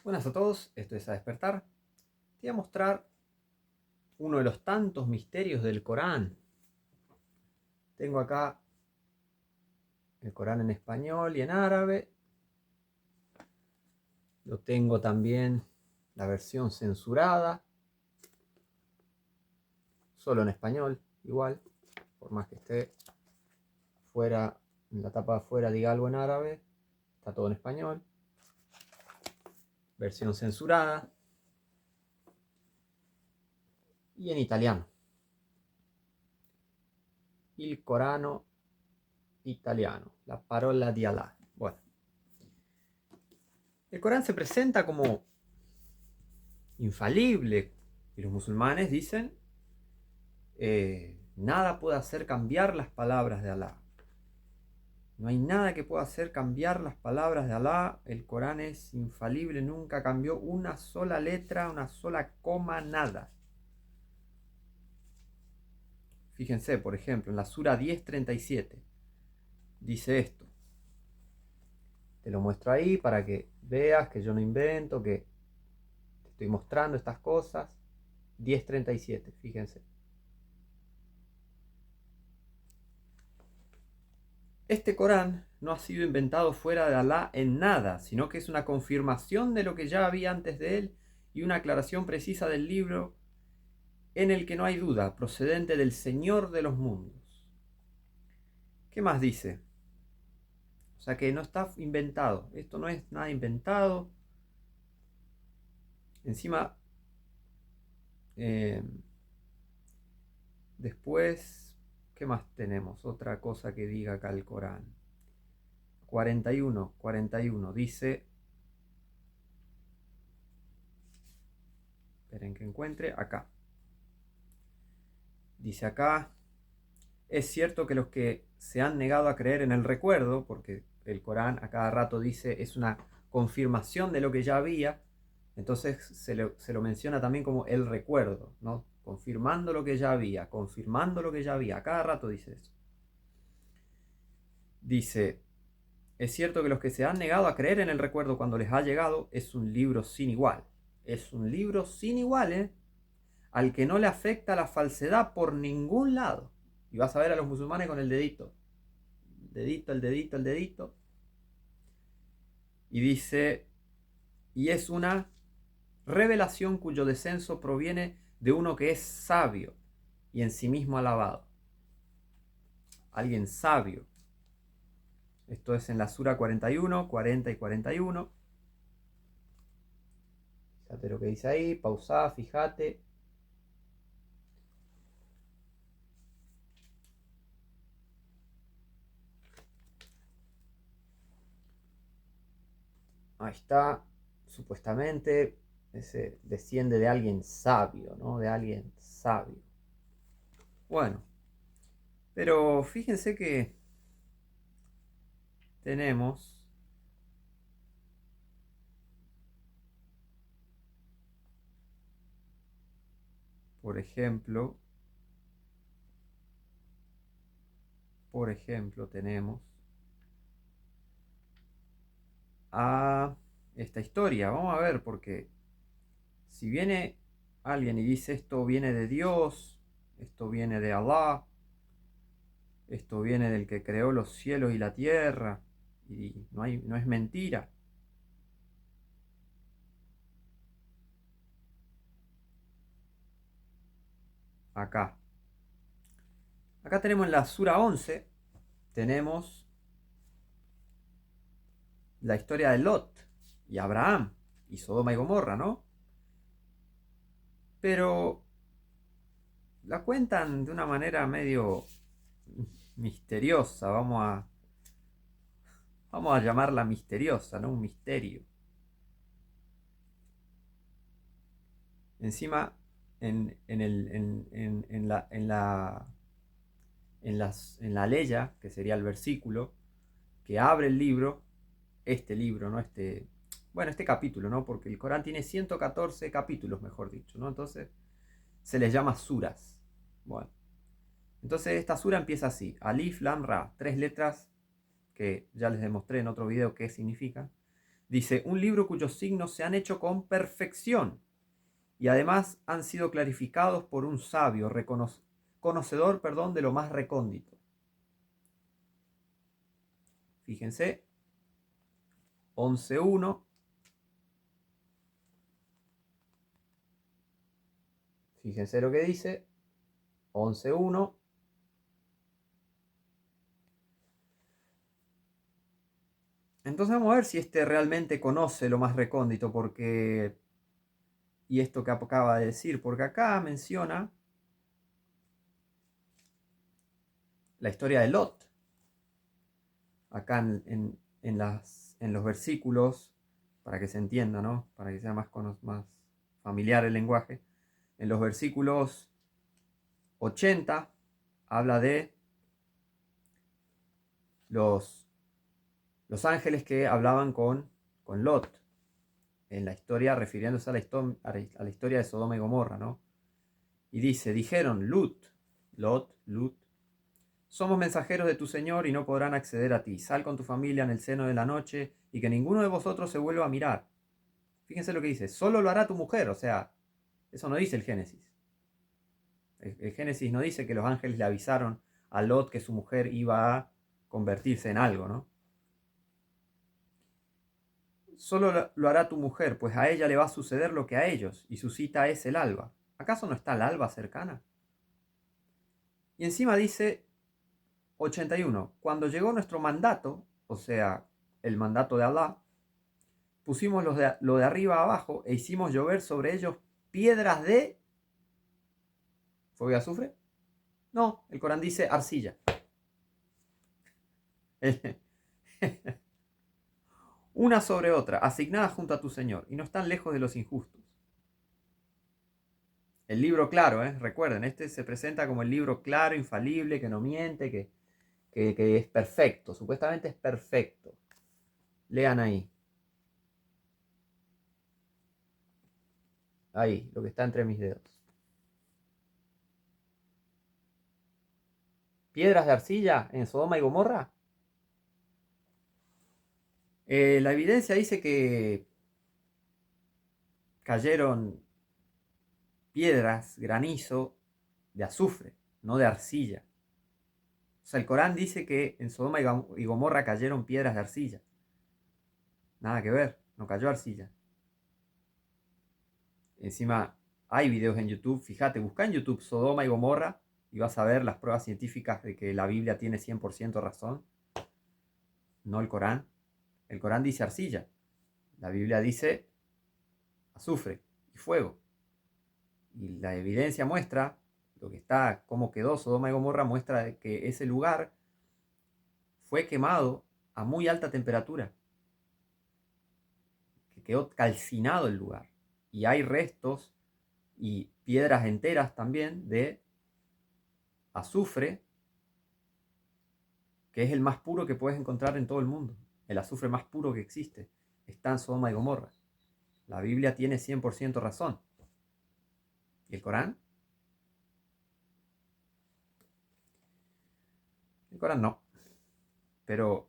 Buenas a todos, esto es A Despertar. Te voy a mostrar uno de los tantos misterios del Corán. Tengo acá el Corán en español y en árabe. Lo tengo también la versión censurada, solo en español, igual, por más que esté fuera, en la tapa de afuera diga algo en árabe, está todo en español. Versión censurada y en italiano. Il Corano italiano, la parola di Allah. Bueno, el Corán se presenta como infalible y los musulmanes dicen nada puede hacer cambiar las palabras de Alá. No hay nada que pueda hacer cambiar las palabras de Alá. El Corán es infalible, nunca cambió una sola letra, una sola coma, nada. Fíjense, por ejemplo, en la sura 10:37 dice esto. Te lo muestro ahí para que veas que yo no invento, que te estoy mostrando estas cosas. 10:37, fíjense. Este Corán no ha sido inventado fuera de Alá en nada, sino que es una confirmación de lo que ya había antes de él y una aclaración precisa del libro en el que no hay duda, procedente del Señor de los mundos. ¿Qué más dice? O sea que no está inventado, esto no es nada inventado. Encima, eh, después, ¿qué más tenemos? Otra cosa que diga acá el Corán. 41 dice, esperen que encuentre, acá. Dice acá, es cierto que los que se han negado a creer en el recuerdo, porque el Corán a cada rato dice es una confirmación de lo que ya había, entonces se lo menciona también como el recuerdo, ¿no? Confirmando lo que ya había, confirmando lo que ya había, a cada rato dice eso. Dice, es cierto que los que se han negado a creer en el recuerdo cuando les ha llegado es un libro sin igual. Es un libro sin igual, ¿eh? Al que no le afecta la falsedad por ningún lado. Y vas a ver a los musulmanes con el dedito. El dedito, el dedito. Y dice, y es una revelación cuyo descenso proviene de uno que es sabio y en sí mismo alabado. Alguien sabio. Esto es en la sura 41, 40 y 41. Fíjate lo que dice ahí, pausá, fíjate. Ahí está, supuestamente ese desciende de alguien sabio, ¿no? De alguien sabio. Bueno, pero fíjense que tenemos, por ejemplo, tenemos a esta historia. Vamos a ver, porque si viene alguien y dice esto viene de Dios, esto viene de Allah, esto viene del que creó los cielos y la tierra, y no es mentira. Acá. Acá tenemos en la Sura 11, tenemos la historia de Lot y Abraham y Sodoma y Gomorra, ¿no? Pero la cuentan de una manera medio misteriosa, vamos a llamarla misteriosa, ¿no? Un misterio. Encima, en la leya, que sería el versículo, que abre el libro, este libro, ¿no? Este capítulo, ¿no? Porque el Corán tiene 114 capítulos, mejor dicho, ¿no? Entonces, se les llama suras. Bueno, entonces esta sura empieza así, Alif, Lam, Ra, tres letras que ya les demostré en otro video qué significan. Dice, un libro cuyos signos se han hecho con perfección y además han sido clarificados por un sabio, conocedor, perdón, de lo más recóndito. Fíjense, 11.1. Fíjense lo que dice, 11.1. Entonces vamos a ver si este realmente conoce lo más recóndito, porque... Y esto que acaba de decir, porque acá menciona la historia de Lot. Acá en los versículos, para que se entienda, ¿no? Para que sea más familiar el lenguaje. En los versículos 80 habla de los ángeles que hablaban con Lot, en la historia, refiriéndose a la historia de Sodoma y Gomorra, ¿no? Y dice, dijeron, Lot, somos mensajeros de tu Señor y no podrán acceder a ti. Sal con tu familia en el seno de la noche y que ninguno de vosotros se vuelva a mirar. Fíjense lo que dice, solo lo hará tu mujer, o sea, eso no dice el Génesis. El Génesis no dice que los ángeles le avisaron a Lot que su mujer iba a convertirse en algo, ¿no? Solo lo hará tu mujer, pues a ella le va a suceder lo que a ellos, y su cita es el alba. ¿Acaso no está el alba cercana? Y encima dice 81, cuando llegó nuestro mandato, o sea, el mandato de Allah, pusimos lo de arriba abajo e hicimos llover sobre ellos piedras de fuego y azufre. No, el Corán dice arcilla. Una sobre otra, asignadas junto a tu Señor, y no están lejos de los injustos. El libro claro, recuerden, este se presenta como el libro claro, infalible, que no miente, que es perfecto, supuestamente es perfecto. Lean ahí. Ahí, lo que está entre mis dedos. ¿Piedras de arcilla en Sodoma y Gomorra? La evidencia dice que cayeron piedras, granizo, de azufre, no de arcilla. O sea, el Corán dice que en Sodoma y Gomorra cayeron piedras de arcilla. Nada que ver, no cayó arcilla. Encima hay videos en YouTube, fíjate, busca en YouTube Sodoma y Gomorra y vas a ver las pruebas científicas de que la Biblia tiene 100% razón, no el Corán. El Corán dice arcilla, la Biblia dice azufre y fuego. Y la evidencia muestra, lo que está, cómo quedó Sodoma y Gomorra, muestra que ese lugar fue quemado a muy alta temperatura, que quedó calcinado el lugar. Y hay restos y piedras enteras también de azufre, que es el más puro que puedes encontrar en todo el mundo. El azufre más puro que existe está en Sodoma y Gomorra. La Biblia tiene 100% razón. ¿Y el Corán? El Corán no. Pero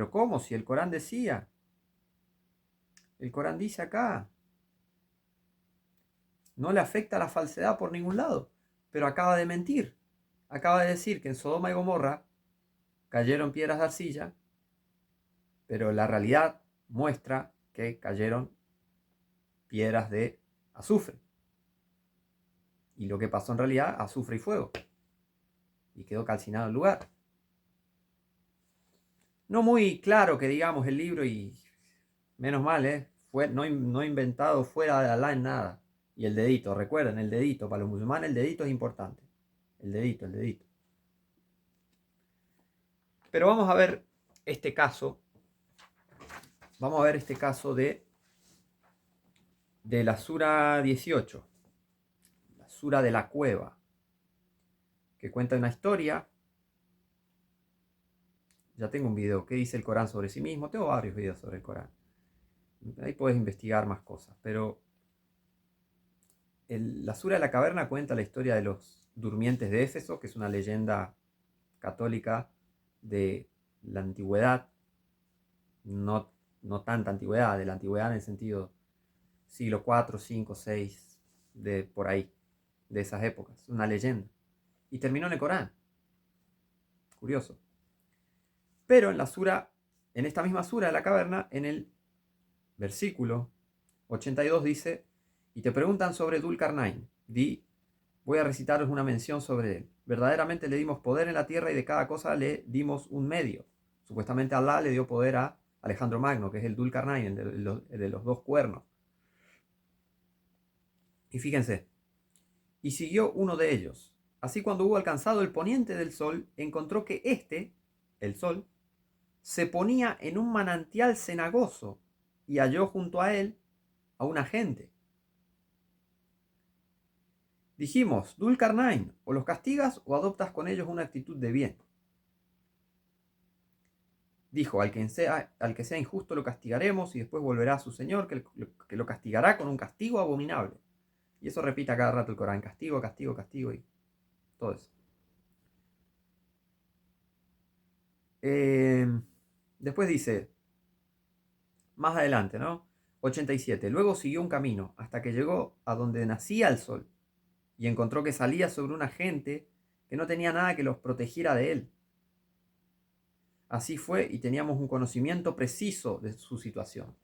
¿cómo? Si el Corán decía. El Corán dice acá. No le afecta la falsedad por ningún lado. Pero acaba de mentir. Acaba de decir que en Sodoma y Gomorra cayeron piedras de arcilla, pero la realidad muestra que cayeron piedras de azufre. Y lo que pasó en realidad, azufre y fuego. Y quedó calcinado el lugar. No muy claro que digamos el libro, y menos mal, no inventado fuera de Alá en nada. Y el dedito, recuerden, el dedito, para los musulmanes el dedito es importante. El dedito, el dedito. Pero vamos a ver este caso. Vamos a ver este caso de la Sura 18. La Sura de la cueva. Que cuenta una historia. Ya tengo un video. ¿Qué dice el Corán sobre sí mismo? Tengo varios videos sobre el Corán. Ahí puedes investigar más cosas. Pero la Sura de la caverna cuenta la historia de los durmientes de Éfeso, que es una leyenda católica de la antigüedad. No no tanta antigüedad, de la antigüedad en el sentido siglo IV, V, VI, de por ahí, de esas épocas, una leyenda. Y terminó en el Corán. Curioso. Pero en esta misma sura de la caverna, en el versículo 82 dice, y te preguntan sobre Dul-Qarnain, voy a recitaros una mención sobre él. Verdaderamente le dimos poder en la tierra y de cada cosa le dimos un medio. Supuestamente Allah le dio poder a Alejandro Magno, que es el Dul-Qarnain, el de los dos cuernos. Y fíjense, y siguió uno de ellos. Así cuando hubo alcanzado el poniente del sol, encontró que el sol, se ponía en un manantial cenagoso y halló junto a él a una gente. Dijimos, Dul-Qarnain, o los castigas o adoptas con ellos una actitud de bien. Dijo, al que sea injusto lo castigaremos y después volverá a su Señor, que lo castigará con un castigo abominable. Y eso repite a cada rato el Corán, castigo, castigo, castigo y todo eso. Después dice, más adelante, ¿no? 87. Luego siguió un camino hasta que llegó a donde nacía el sol y encontró que salía sobre una gente que no tenía nada que los protegiera de él. Así fue y teníamos un conocimiento preciso de su situación.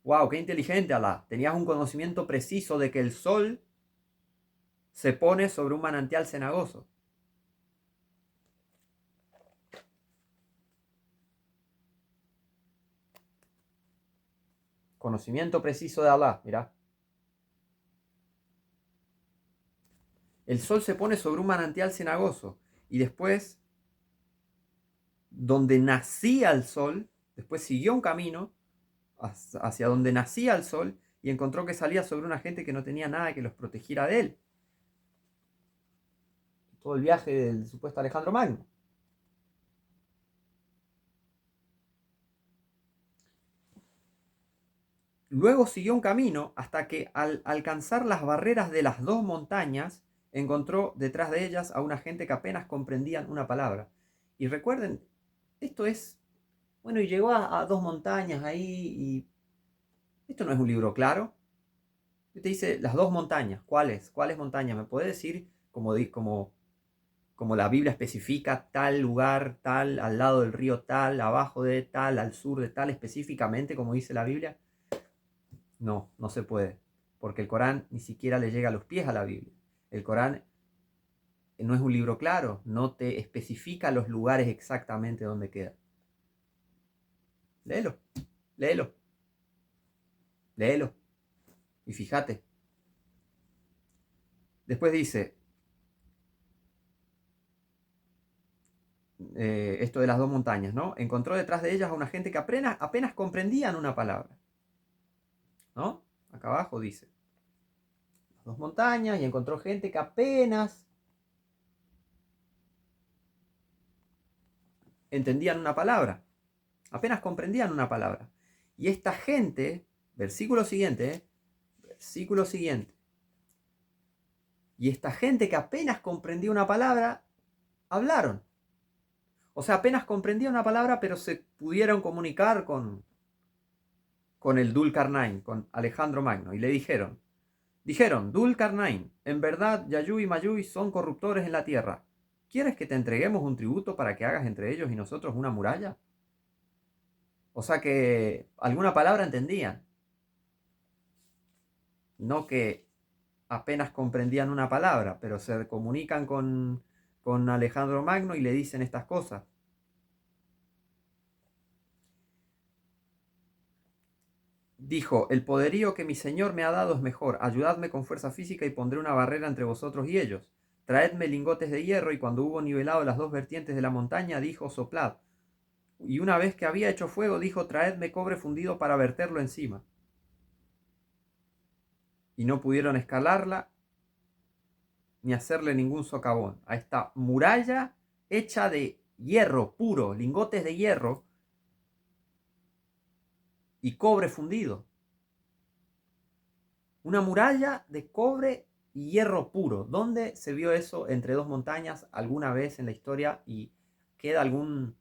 ¡Wow! ¡Qué inteligente, Allah! Tenías un conocimiento preciso de que el sol se pone sobre un manantial cenagoso. Conocimiento preciso de Allah, mirá. El sol se pone sobre un manantial cenagoso y después, donde nacía el sol, después siguió un camino hacia donde nacía el sol y encontró que salía sobre una gente que no tenía nada que los protegiera de él. Todo el viaje del supuesto Alejandro Magno. Luego siguió un camino hasta que al alcanzar las barreras de las dos montañas, encontró detrás de ellas a una gente que apenas comprendían una palabra. Y recuerden, esto es, bueno, y llegó a dos montañas ahí y esto no es un libro claro. Te dice las dos montañas, ¿cuáles? ¿Cuáles montañas? ¿Me puede decir como la Biblia especifica tal lugar, tal, al lado del río tal, abajo de tal, al sur de tal, específicamente como dice la Biblia? No, no se puede, porque el Corán ni siquiera le llega a los pies a la Biblia. El Corán no es un libro claro, no te especifica los lugares exactamente donde queda. Léelo, léelo, léelo y fíjate. Después dice, esto de las dos montañas, ¿no? Encontró detrás de ellas a una gente que apenas comprendían una palabra, ¿no? Acá abajo dice, las dos montañas, y encontró gente que apenas entendían una palabra, apenas comprendían una palabra. Y esta gente, versículo siguiente, y esta gente que apenas comprendía una palabra, hablaron. O sea, apenas comprendía una palabra, pero se pudieron comunicar con el Dul-Qarnain, con Alejandro Magno, y le dijeron, Dul-Qarnain, en verdad Yayuy y Mayuy son corruptores en la tierra. ¿Quieres que te entreguemos un tributo para que hagas entre ellos y nosotros una muralla? O sea que alguna palabra entendían, no que apenas comprendían una palabra, pero se comunican con Alejandro Magno y le dicen estas cosas. Dijo, el poderío que mi señor me ha dado es mejor, ayudadme con fuerza física y pondré una barrera entre vosotros y ellos. Traedme lingotes de hierro, y cuando hubo nivelado las dos vertientes de la montaña, dijo, soplad. Y una vez que había hecho fuego, dijo, traedme cobre fundido para verterlo encima. Y no pudieron escalarla ni hacerle ningún socavón a esta muralla hecha de hierro puro, lingotes de hierro y cobre fundido. Una muralla de cobre y hierro puro. ¿Dónde se vio eso entre dos montañas alguna vez en la historia? ¿Y queda alguna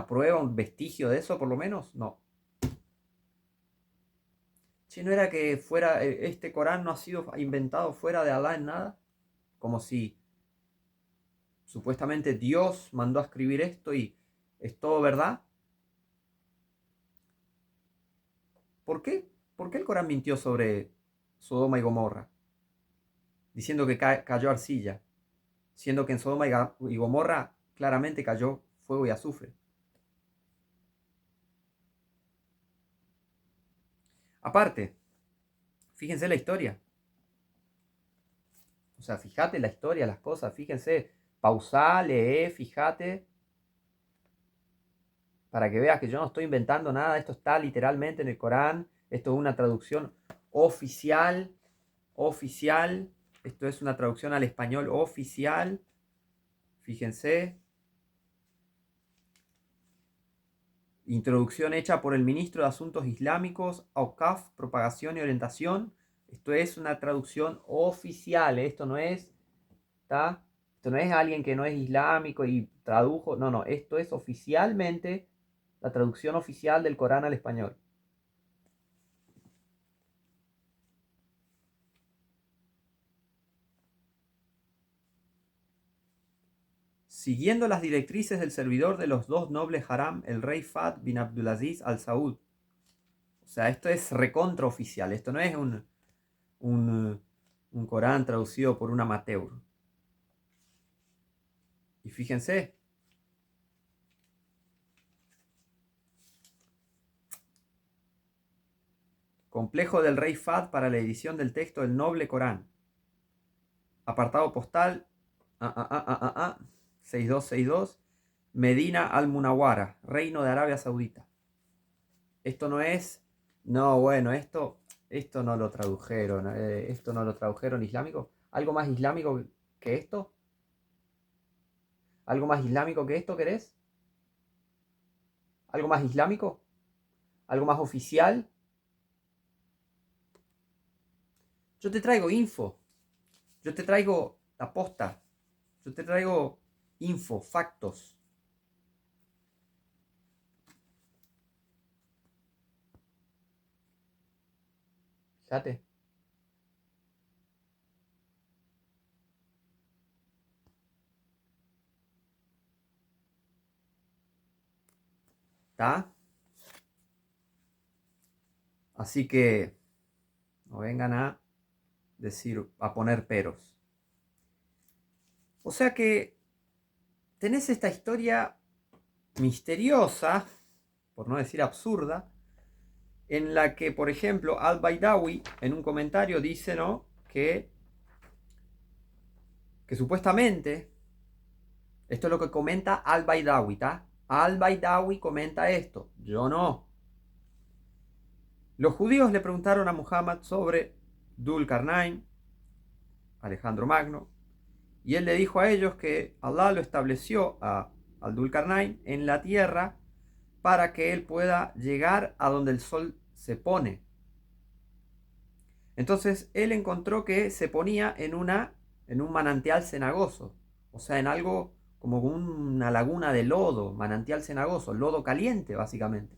prueba, un vestigio de eso por lo menos? No. Si no era que fuera, este Corán no ha sido inventado fuera de Alá en nada, como si supuestamente Dios mandó a escribir esto y es todo verdad. ¿Por qué? ¿Por qué el Corán mintió sobre Sodoma y Gomorra? Diciendo que cayó arcilla, siendo que en Sodoma y Gomorra claramente cayó fuego y azufre. Aparte, fíjense la historia. O sea, fíjate la historia, las cosas, fíjense, pausá, lee, fíjate, para que veas que yo no estoy inventando nada, esto está literalmente en el Corán, esto es una traducción oficial, oficial, esto es una traducción al español oficial, fíjense, introducción hecha por el ministro de Asuntos Islámicos, Auqaf, Propagación y Orientación, esto es una traducción oficial, esto no es, ¿está? Esto no es alguien que no es islámico y tradujo, no, no, esto es oficialmente la traducción oficial del Corán al español. Siguiendo las directrices del servidor de los dos nobles haram, el rey Fahd bin Abdulaziz al Saud. O sea, esto es recontra oficial, esto no es un Corán traducido por un amateur. Y fíjense, complejo del rey Fahd para la edición del texto del noble Corán. Apartado postal 6262, Medina al-Munawara, Reino de Arabia Saudita. Esto no es, no, bueno, esto no lo tradujeron, esto no lo tradujeron islámico. ¿Algo más islámico que esto? ¿Algo más islámico que esto querés? ¿Algo más islámico? ¿Algo más oficial? Yo te traigo info, yo te traigo la posta, yo te traigo info, factos. Fíjate. ¿Está? Así que no vengan a decir, a poner peros. O sea que tenés esta historia misteriosa, por no decir absurda, en la que, por ejemplo, Al-Baidawi en un comentario dice, ¿no?, que supuestamente, esto es lo que comenta Al-Baidawi, ¿está? Al-Baidawi comenta esto, yo no. Los judíos le preguntaron a Muhammad sobre Dul Qarnayn, Alejandro Magno, y él le dijo a ellos que Allah lo estableció al Dul Qarnayn en la tierra para que él pueda llegar a donde el sol se pone. Entonces él encontró que se ponía en un manantial cenagoso, o sea, en algo como una laguna de lodo, manantial cenagoso, lodo caliente básicamente.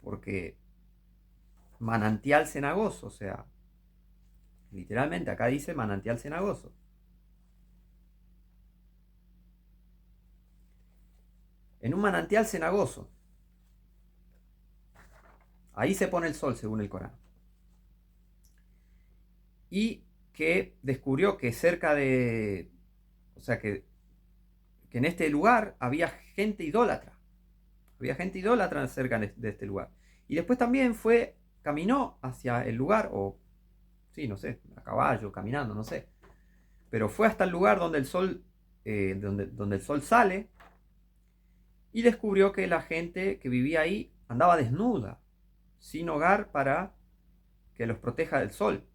Porque manantial cenagoso, o sea, literalmente acá dice manantial cenagoso. En un manantial cenagoso. Ahí se pone el sol según el Corán. Y que descubrió que cerca de, o sea, que en este lugar había gente idólatra. Había gente idólatra cerca de este lugar. Y después también caminó hacia el lugar, o sí, no sé, a caballo, caminando, no sé. Pero fue hasta el lugar donde el sol, donde el sol sale, y descubrió que la gente que vivía ahí andaba desnuda, sin hogar para que los proteja del sol.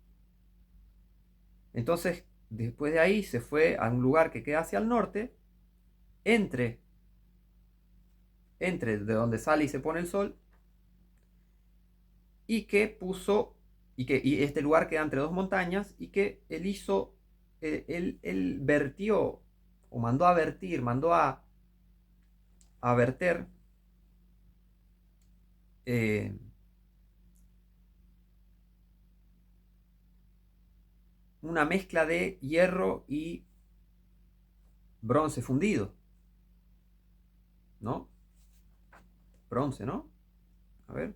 Entonces, después de ahí se fue a un lugar que queda hacia el norte, entre de donde sale y se pone el sol, y que puso, y este lugar queda entre dos montañas, y que él hizo, él vertió, o mandó a vertir, a verter, eh, una mezcla de hierro y bronce fundido, ¿no? Bronce, ¿no? A ver.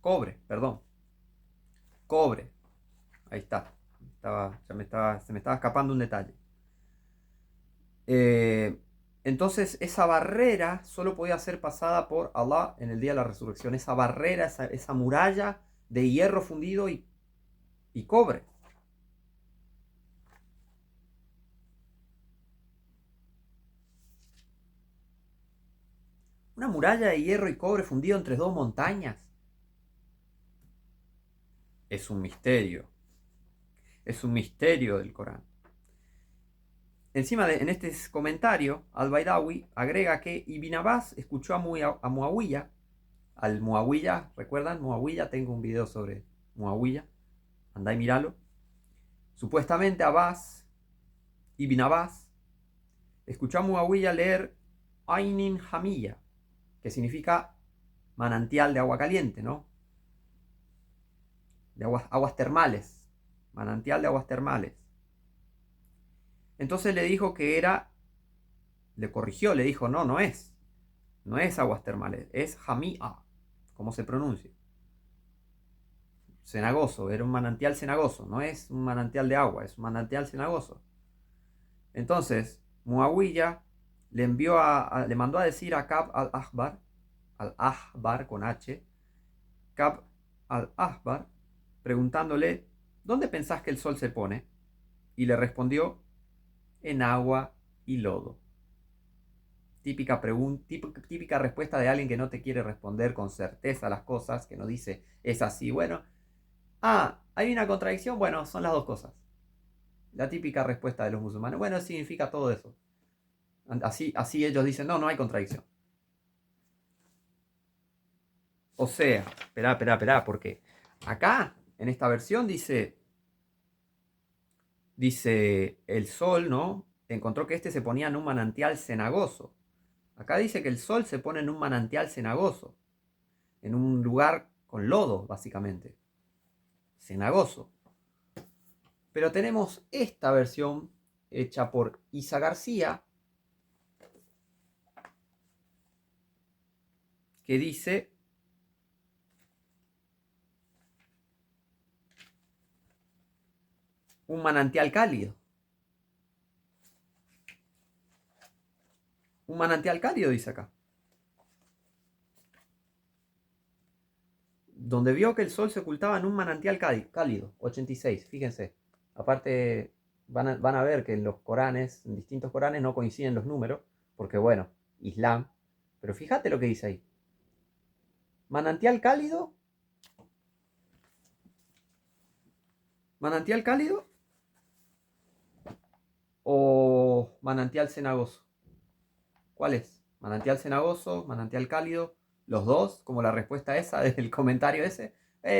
Cobre, perdón. Cobre. Ahí está. Se me estaba escapando un detalle. Eh, entonces, esa barrera solo podía ser pasada por Allah en el día de la resurrección. Esa barrera, esa muralla de hierro fundido y cobre. Una muralla de hierro y cobre fundido entre dos montañas. Es un misterio. Es un misterio del Corán. Encima, en este comentario, Al-Baidawi agrega que Ibn Abbas escuchó a Muawiyah, al Muawiyah, ¿recuerdan? Muawiyah, tengo un video sobre Muawiyah, andá y míralo. Supuestamente Ibn Abbas, escuchó a Muawiyah leer Ainin Hamiyya, que significa manantial de agua caliente, ¿no? De aguas termales, manantial de aguas termales. Entonces le dijo que era, le corrigió, le dijo, no es aguas termales, es Hamia, como se pronuncia. Cenagoso, era un manantial cenagoso, no es un manantial de agua, es un manantial cenagoso. Entonces, Muawiyah le mandó a decir a Ka'b al-Ahbar con H, Ka'b al-Ahbar, preguntándole, ¿dónde pensás que el sol se pone? Y le respondió, en agua y lodo. Típica respuesta de alguien que no te quiere responder con certeza las cosas, que no dice, es así. Bueno, hay una contradicción. Bueno, son las dos cosas. La típica respuesta de los musulmanes. Bueno, significa todo eso. Así ellos dicen, no hay contradicción. O sea, espera, porque acá, en esta versión, dice el sol, ¿no? Encontró que se ponía en un manantial cenagoso. Acá dice que el sol se pone en un manantial cenagoso, en un lugar con lodo, básicamente. Cenagoso. Pero tenemos esta versión hecha por Isa García, que dice un manantial cálido. Un manantial cálido, dice acá. Donde vio que el sol se ocultaba en un manantial cálido. 86, fíjense. Aparte, van a ver que en los Coranes, en distintos Coranes, no coinciden los números, porque bueno, Islam. Pero fíjate lo que dice ahí. Manantial cálido. ¿Manantial cálido? ¿O manantial cenagoso? ¿Cuál es? ¿Manantial cenagoso? ¿Manantial cálido? ¿Los dos? Como la respuesta esa del comentario ese.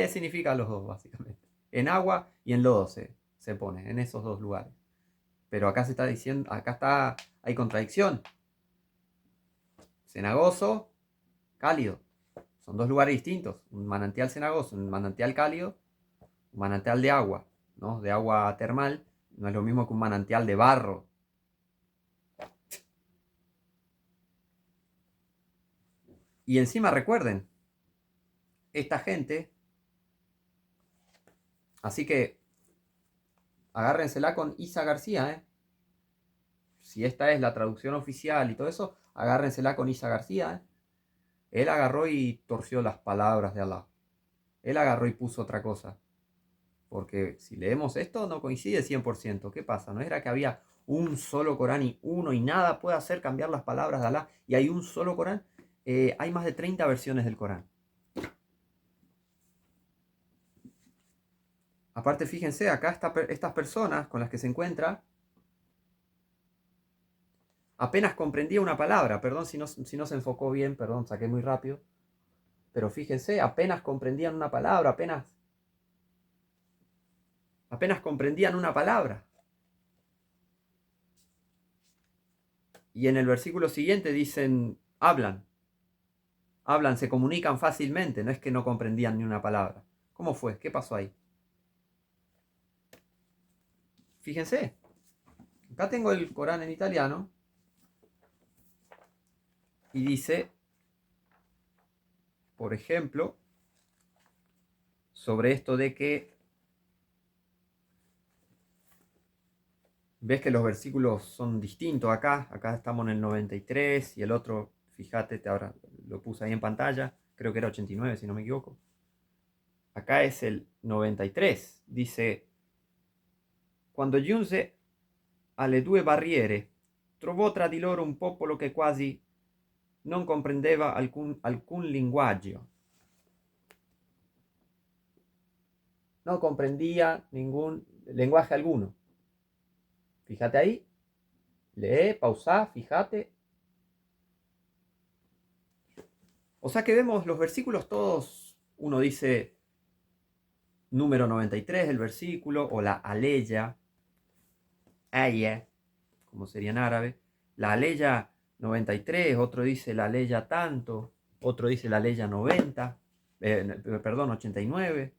Significa los dos, básicamente. En agua y en lodo se pone, en esos dos lugares. Pero acá se está diciendo, hay contradicción. Cenagoso, cálido. Son dos lugares distintos. Un manantial cenagoso, un manantial cálido, un manantial de agua, ¿no? De agua termal. No es lo mismo que un manantial de barro. Y encima recuerden, esta gente, así que agárrensela con Isa García, ¿eh? Si esta es la traducción oficial y todo eso, agárrensela con Isa García, ¿eh? Él agarró y torció las palabras de Allah. Él agarró y puso otra cosa. Porque si leemos esto no coincide 100%. ¿Qué pasa? ¿No era que había un solo Corán y nada puede hacer cambiar las palabras de Allah y hay un solo Corán? Hay más de 30 versiones del Corán. Aparte, fíjense, acá estas personas con las que se encuentra apenas comprendía una palabra. Perdón si no se enfocó bien, perdón, saqué muy rápido. Pero fíjense, apenas comprendían una palabra, apenas comprendían una palabra. Y en el versículo siguiente dicen, hablan. hablan, se comunican fácilmente, no es que no comprendían ni una palabra. ¿Cómo fue? ¿Qué pasó ahí? Fíjense, acá tengo el Corán en italiano y dice, por ejemplo, sobre esto de que, ves que los versículos son distintos acá estamos en el 93 y el otro, fíjate, ahora lo puse ahí en pantalla, creo que era 89 si no me equivoco. Acá es el 93, dice, quando giunse alle due barriere, trovò tra di loro un popolo che quasi non comprendeva alcun linguaggio. No comprendía ningún lenguaje alguno. Fíjate ahí, lee, pausa, fíjate. O sea que vemos los versículos todos, uno dice número 93 del versículo, o la aleya, aya, como sería en árabe, la aleya 93, otro dice la aleya tanto, otro dice la aleya 90, perdón, 89.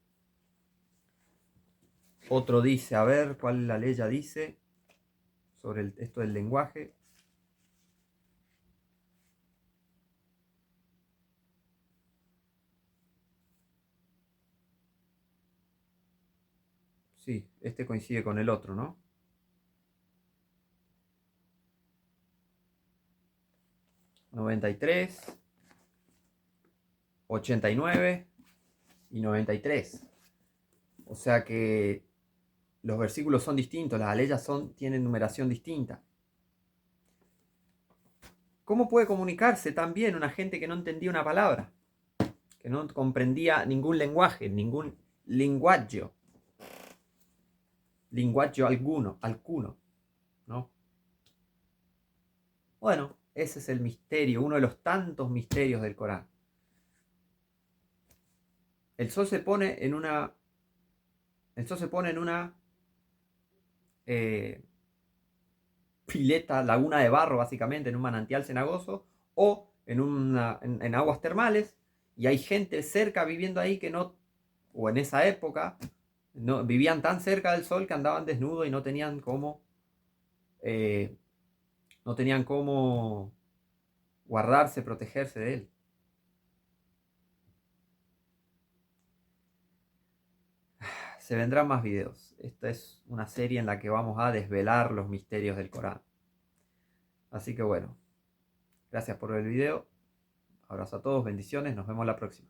Otro dice, a ver, ¿cuál la aleya dice sobre esto del lenguaje? Sí, este coincide con el otro, ¿no? 93, 89 y 93. O sea que los versículos son distintos, las aleyas tienen numeración distinta. ¿Cómo puede comunicarse tan bien una gente que no entendía una palabra? Que no comprendía ningún lenguaje, ningún linguaggio. Linguaggio alguno, ¿no? Bueno, ese es el misterio, uno de los tantos misterios del Corán. El sol se pone en una eh, pileta, laguna de barro, básicamente, en un manantial cenagoso, o en aguas termales, y hay gente cerca viviendo ahí que no, o en esa época, no, vivían tan cerca del sol que andaban desnudos y eh, no tenían cómo guardarse, protegerse de él. Se vendrán más videos. Esta es una serie en la que vamos a desvelar los misterios del Corán. Así que bueno, gracias por ver el video. Abrazo a todos, bendiciones, nos vemos la próxima.